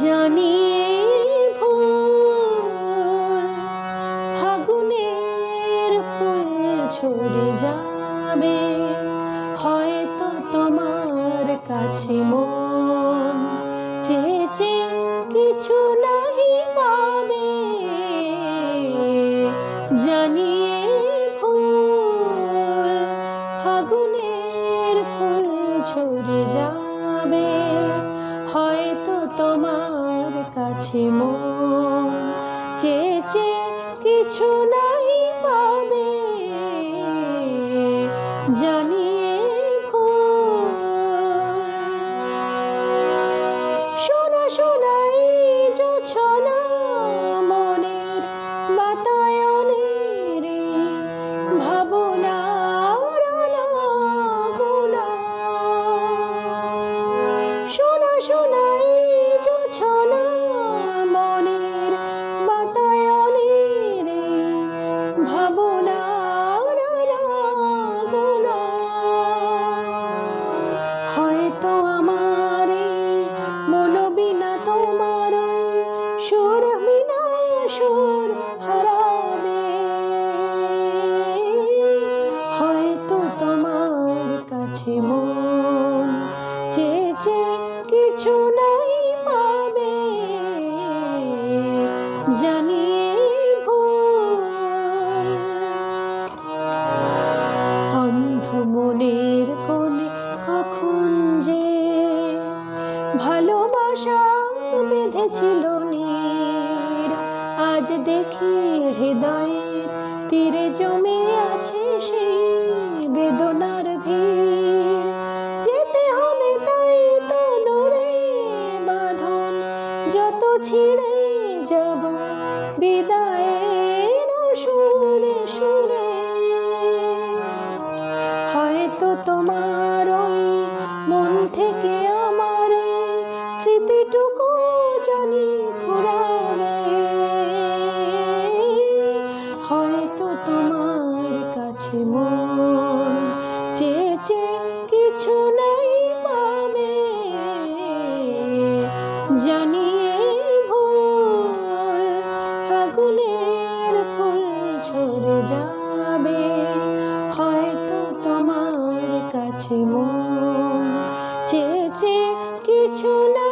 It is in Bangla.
জানিয়ে ভুল ফাগুনের ফুল ঝরে যাবে, হয়তো তোমার কাছে মন চেয়েছে কিছু নাহি পাবে। জানিয়ে ভুল ফাগুনের ফুল ঝরে যাবে, হয়তো তোমার কাছে মন চেয়েছে কিছু নাই পাবে। জানিয়ে ভুল শোনা শোনাই জোছনা মনের বাতায়নের ভাবনা শোনা শোনাই জোছনা মনের বাতায়নের ভাবনা হয়তো আমার মন বিনা তোমার সুর বিনা সুর হারাবে। হয়তো তোমার কাছে মন চেয়েছে কিছু নাই পাবে। জানিয়ে ভুল অন্ধ মনের কোণে কখন যে ভালোবাসা বেঁধেছিল নীর, আজ দেখি হৃদয়ের তীরে জমে আছে সেই বেদনার ভিড়। যেতে হবে তাই তো দূরে বাঁধন যত ছিঁড়ে যাব বিদায়ের সুরে সুরে। হয়তো তোমার ওই মন থেকে আমার স্মৃতিটুকু জানি ফুরাবে। হয়তো তোমার কাছে মন চেয়েছে কিছু নাই পাবে। জানিয়ে ভুল ফাগুনের ফুল ঝরে যাবে, হয়তো তোমার কাছে মন চেয়েছে কিছু না